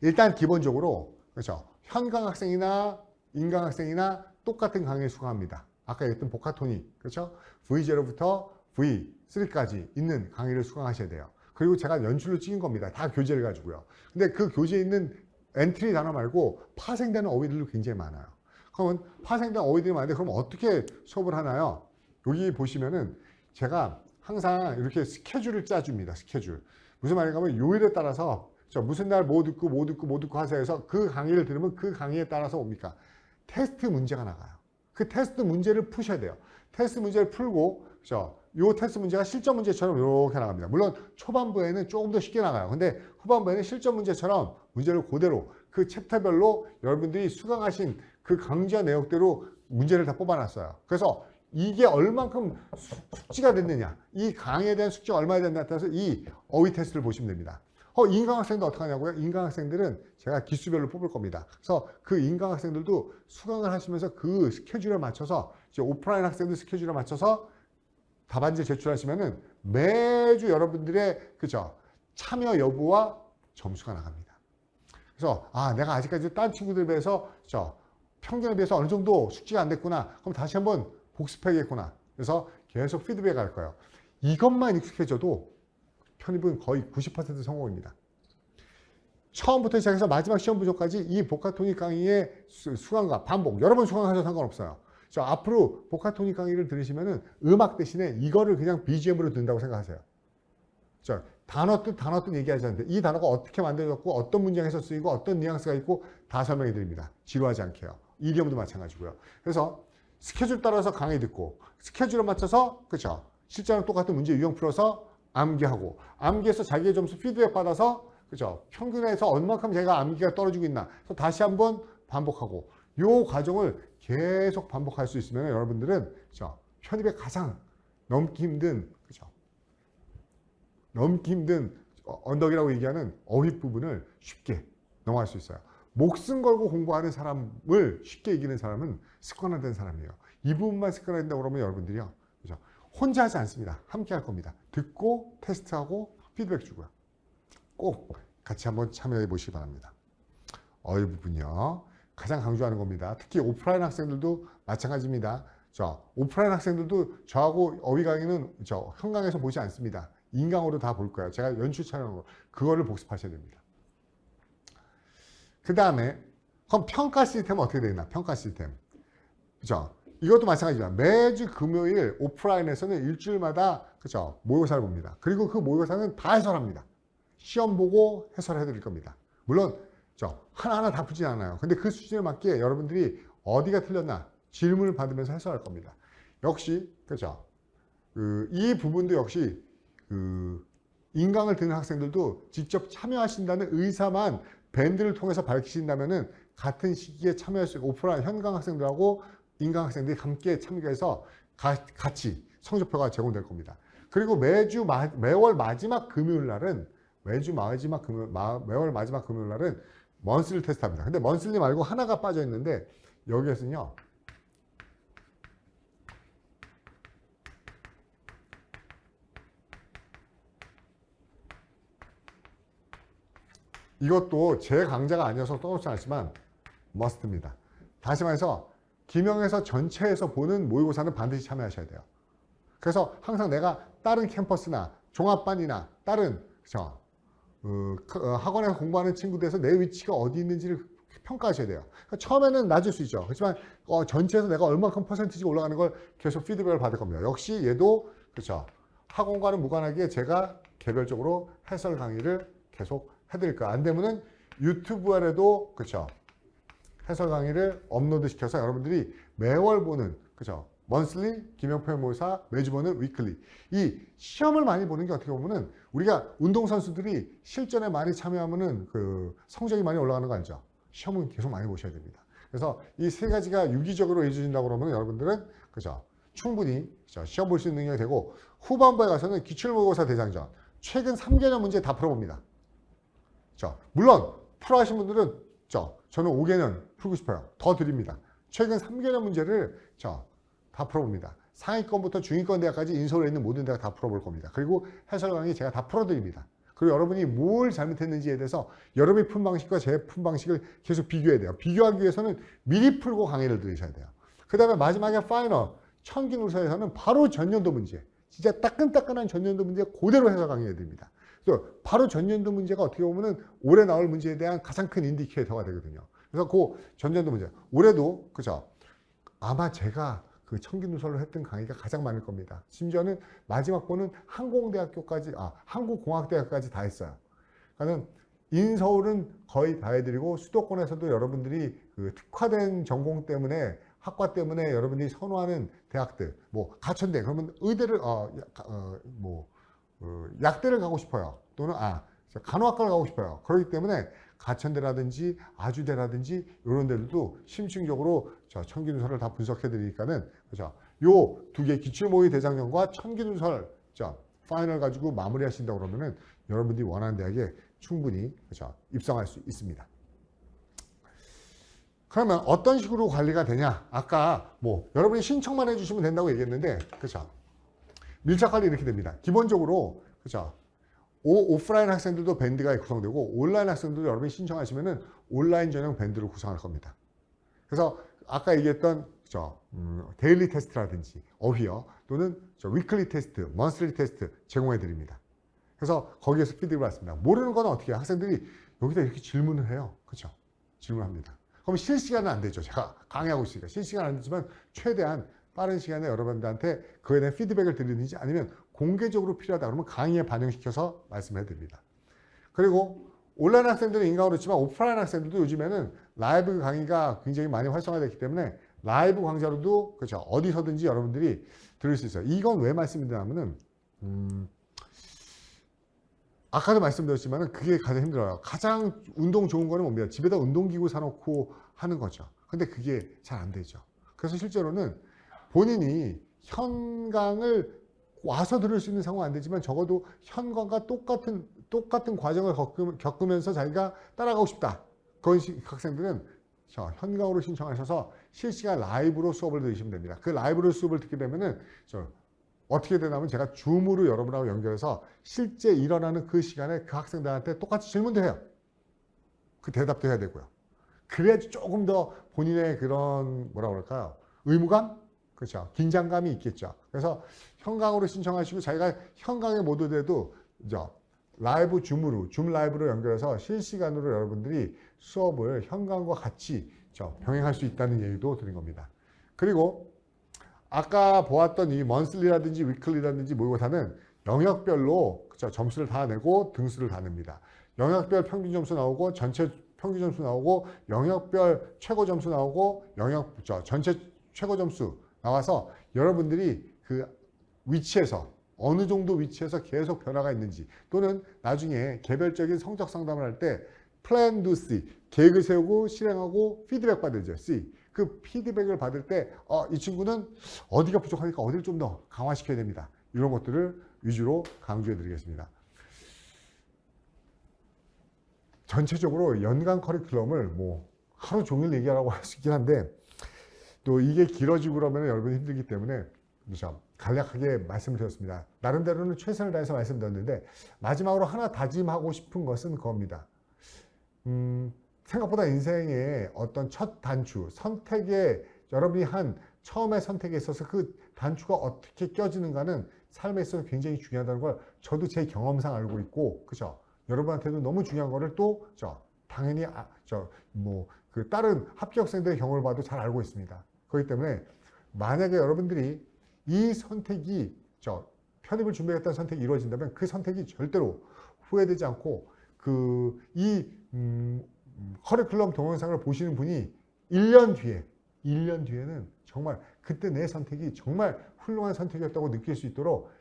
Speaker 1: 일단 기본적으로 그렇죠. 현강 학생이나 인강 학생이나 똑같은 강의를 수강합니다. 아까 얘기했던 보카토닉 그렇죠. V0부터 V3까지 있는 강의를 수강하셔야 돼요. 그리고 제가 연출로 찍은 겁니다. 다 교재를 가지고요. 근데 그 교재에 있는 엔트리 단어 말고 파생되는 어휘들도 굉장히 많아요. 그러면 파생된 어휘들이 많은데 그럼 어떻게 수업을 하나요? 여기 보시면은 제가 항상 이렇게 스케줄을 짜줍니다. 스케줄. 무슨 말인가 하면 요일에 따라서 무슨 날 뭐 듣고 하세요 해서 그 강의를 들으면 그 강의에 따라서 뭡니까? 테스트 문제가 나가요. 그 테스트 문제를 푸셔야 돼요. 테스트 문제를 풀고 요 테스트 문제가 실전 문제처럼 이렇게 나갑니다. 물론 초반부에는 조금 더 쉽게 나가요. 근데 후반부에는 실전 문제처럼 문제를 그대로 그 챕터별로 여러분들이 수강하신 그 강좌 내역대로 문제를 다 뽑아놨어요. 그래서 이게 얼만큼 숙지가 됐느냐, 이 강의에 대한 숙지가 얼마나 됐느냐에 따라서 이 어휘 테스트를 보시면 됩니다. 인강학생도 어떻게 하냐고요? 인강학생들은 제가 기수별로 뽑을 겁니다. 그래서 그 인강학생들도 수강을 하시면서 그 스케줄에 맞춰서 이제 오프라인 학생들 스케줄에 맞춰서 답안지 제출하시면은 매주 여러분들의 그죠 참여 여부와 점수가 나갑니다. 그래서 내가 아직까지 다른 친구들에 비해서 평균에 비해서 어느 정도 숙지가 안 됐구나. 그럼 다시 한번 복습해야겠구나. 그래서 계속 피드백 할 거예요. 이것만 익숙해져도 편입은 거의 90% 성공입니다. 처음부터 시작해서 마지막 시험 부족까지 이 복합통일 강의의 수강과 반복 여러 번 수강하셔도 상관없어요. 자, 앞으로 복합통일 강의를 들으시면은 음악 대신에 이거를 그냥 BGM으로 듣는다고 생각하세요. 자, 단어 뜻 얘기하지 않는데 이 단어가 어떻게 만들어졌고 어떤 문장에서 쓰이고 어떤 뉘앙스가 있고 다 설명해 드립니다. 지루하지 않게요. 이디엄도 마찬가지고요. 그래서 스케줄 따라서 강의 듣고 스케줄에 맞춰서 그렇죠. 실제랑 똑같은 문제 유형 풀어서 암기하고 암기해서 자기의 점수 피드백 받아서 그렇죠. 평균에서 얼마큼 제가 암기가 떨어지고 있나. 그래서 다시 한번 반복하고 요 과정을 계속 반복할 수 있으면 여러분들은 그렇죠. 편입에 가장 넘기 힘든 그렇죠. 넘기 힘든 언덕이라고 얘기하는 어휘 부분을 쉽게 넘어갈 수 있어요. 목숨 걸고 공부하는 사람을 쉽게 이기는 사람은 습관화된 사람이에요. 이 부분만 습관화된다고 그러면 여러분들이요. 그렇죠? 혼자 하지 않습니다. 함께 할 겁니다. 듣고 테스트하고 피드백 주고요. 꼭 같이 한번 참여해 보시기 바랍니다. 어휘 부분이요. 가장 강조하는 겁니다. 특히 오프라인 학생들도 마찬가지입니다. 오프라인 학생들도 저하고 어휘 강의는 현강에서 보지 않습니다. 인강으로 다 볼 거예요. 제가 연출 촬영으로 그거를 복습하셔야 됩니다. 그 다음에 그럼 평가 시스템은 어떻게 되나? 평가 시스템. 그죠? 이것도 마찬가지입니다. 매주 금요일 오프라인에서는 일주일마다 그죠? 모의고사를 봅니다. 그리고 그 모의고사는 다 해설합니다. 시험 보고 해설해 드릴 겁니다. 물론 하나하나 다 풀지 않아요. 근데 그 수준에 맞게 여러분들이 어디가 틀렸나 질문을 받으면서 해설할 겁니다. 역시 그죠? 이 부분도 역시 인강을 듣는 학생들도 직접 참여하신다는 의사만 밴드를 통해서 밝히신다면은 같은 시기에 참여할 수 있고 오프라인 현강 학생들하고 인강 학생들이 함께 참여해서 같이 성적표가 제공될 겁니다. 그리고 매월 마지막 금요일 날은 매월 마지막 금요일 날은 먼슬리 테스트합니다. 근데 먼슬리 말고 하나가 빠져 있는데 여기에서는요. 이것도 제 강좌가 아니어서 떠놓지 않지만 머스트입니다. 다시 말해서 김영에서 전체에서 보는 모의고사는 반드시 참여하셔야 돼요. 그래서 항상 내가 다른 캠퍼스나 종합반이나 다른 학원에서 공부하는 친구들에서 내 위치가 어디 있는지를 평가하셔야 돼요. 그러니까 처음에는 낮을 수 있죠. 그렇지만 전체에서 내가 얼마큼 퍼센티지가 올라가는 걸 계속 피드백을 받을 겁니다. 역시 얘도 그렇죠. 학원과는 무관하게 제가 개별적으로 해설 강의를 계속 해드릴 거예요. 안 되면은 유튜브에도 그렇죠. 해설 강의를 업로드 시켜서 여러분들이 매월 보는 그렇죠. 먼슬리, 김영표의 모의고사, 매주 보는 위클리. 이 시험을 많이 보는 게 어떻게 보면은 우리가 운동선수들이 실전에 많이 참여하면은 그 성적이 많이 올라가는 거 알죠? 시험은 계속 많이 보셔야 됩니다. 그래서 이 세 가지가 유기적으로 이루어진다고 그러면 여러분들은 그죠? 충분히 그죠? 시험 볼 수 있는 능력이 되고 후반부에 가서는 기출모의고사 대장전 최근 3개년 문제 다 풀어봅니다. 물론 프로 하신 분들은 저는 5개년 풀고 싶어요. 더 드립니다. 최근 3개년 문제를 다 풀어봅니다. 상위권부터 중위권 대학까지 인서울에 있는 모든 대학 다 풀어볼 겁니다. 그리고 해설 강의 제가 다 풀어드립니다. 그리고 여러분이 뭘 잘못했는지에 대해서 여러분이 푼 방식과 제 푼 방식을 계속 비교해야 돼요. 비교하기 위해서는 미리 풀고 강의를 들으셔야 돼요. 그 다음에 마지막에 파이널 천기누설에서는 바로 전년도 문제 진짜 따끈따끈한 전년도 문제 그대로 해설 강의해 드립니다. 바로 전년도 문제가 어떻게 보면은 올해 나올 문제에 대한 가장 큰 인디케이터가 되거든요. 그래서 그 전년도 문제 올해도 그죠? 아마 제가 그 청기누설로 했던 강의가 가장 많을 겁니다. 심지어는 마지막 번은 항공대학교까지 항공공학대학까지 다 했어요. 그러니까 인서울은 거의 다 해드리고 수도권에서도 여러분들이 그 특화된 전공 때문에 학과 때문에 여러분들이 선호하는 대학들 뭐 가천대 그러면 의대를 약대를 가고 싶어요. 또는 간호학과를 가고 싶어요. 그렇기 때문에 가천대라든지 아주대라든지 이런 데들도 심층적으로 청기누설을 다 분석해 드리니까는 그죠? 요 두 개 기출모의 대장전과 청기누설 파이널 가지고 마무리하신다고 그러면은 여러분들이 원하는 대학에 충분히 그죠? 입성할 수 있습니다. 그러면 어떤 식으로 관리가 되냐? 아까 여러분이 신청만 해주시면 된다고 얘기했는데 그죠? 밀착 관리 이렇게 됩니다. 기본적으로 그죠? 오프라인 학생들도 밴드가 구성되고 온라인 학생들도 여러분이 신청하시면은 온라인 전용 밴드를 구성할 겁니다. 그래서 아까 얘기했던 데일리 테스트라든지 어휘어 또는 위클리 테스트, 먼슬리 테스트 제공해 드립니다. 그래서 거기에서 피드백을 받습니다. 모르는 건 어떻게 해요? 학생들이 여기다 이렇게 질문을 해요. 그렇죠? 질문합니다. 그럼 실시간은 안 되죠. 제가 강의하고 있으니까. 실시간은 안 되지만 최대한 빠른 시간에 여러분들한테 그에 대한 피드백을 드리는지 아니면 공개적으로 필요하다 그러면 강의에 반영시켜서 말씀해 드립니다. 그리고 온라인 학생들은 인강으로 했지만 오프라인 학생들도 요즘에는 라이브 강의가 굉장히 많이 활성화됐기 때문에 라이브 강좌로도 그렇죠. 어디서든지 여러분들이 들을 수 있어요. 이건 왜 말씀드리냐면은 아까도 말씀드렸지만 그게 가장 힘들어요. 가장 운동 좋은 거는 뭡니까? 집에다 운동기구 사놓고 하는 거죠. 근데 그게 잘 안 되죠. 그래서 실제로는 본인이 현강을 와서 들을 수 있는 상황은 안 되지만 적어도 현강과 똑같은 과정을 겪으면서 자기가 따라가고 싶다. 그런 학생들은 현강으로 신청하셔서 실시간 라이브로 수업을 들으시면 됩니다. 그 라이브로 수업을 듣게 되면은 어떻게 되냐면 제가 줌으로 여러분하고 연결해서 실제 일어나는 그 시간에 그 학생들한테 똑같이 질문도 해요. 그 대답도 해야 되고요. 그래야지 조금 더 본인의 그런 뭐라 그럴까요? 의무감? 그렇죠. 긴장감이 있겠죠. 그래서 현강으로 신청하시고 자기가 현강에 못 오더라도 라이브 줌 라이브로 연결해서 실시간으로 여러분들이 수업을 현강과 같이 병행할 수 있다는 얘기도 드린 겁니다. 그리고 아까 보았던 이 먼슬리라든지 위클리라든지 모의고사는 영역별로 점수를 다 내고 등수를 다 냅니다. 영역별 평균 점수 나오고 전체 평균 점수 나오고 영역별 최고 점수 나오고 전체 최고 점수 나와서 여러분들이 그 위치에서 어느 정도 위치에서 계속 변화가 있는지 또는 나중에 개별적인 성적 상담을 할 때 플랜 두 C 계획을 세우고 실행하고 피드백 받으죠. C 그 피드백을 받을 때 이 친구는 어디가 부족하니까 어디를 좀 더 강화시켜야 됩니다. 이런 것들을 위주로 강조해 드리겠습니다. 전체적으로 연간 커리큘럼을 하루 종일 얘기하라고 할 수 있긴 한데 또 이게 길어지고 그러면 여러분이 힘들기 때문에 간략하게 말씀을 드렸습니다. 나름대로는 최선을 다해서 말씀드렸는데 마지막으로 하나 다짐하고 싶은 것은 그겁니다. 생각보다 인생의 어떤 첫 단추, 선택에 여러분이 한 처음의 선택에 있어서 그 단추가 어떻게 껴지는가는 삶에 있어서 굉장히 중요하다는 걸 저도 제 경험상 알고 있고, 그죠? 여러분한테도 너무 중요한 거를 또 당연히 그 다른 합격생들의 경우를 봐도 잘 알고 있습니다. 그렇기 때문에 만약에 여러분들이 이 선택이 편입을 준비했다는 선택이 이루어진다면 그 선택이 절대로 후회되지 않고 이 커리큘럼 동영상을 보시는 분이 1년 뒤에는 정말 그때 내 선택이 정말 훌륭한 선택이었다고 느낄 수 있도록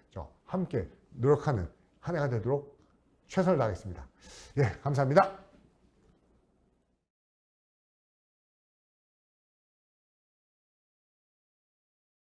Speaker 1: 함께 노력하는 한 해가 되도록 최선을 다하겠습니다. 예, 감사합니다.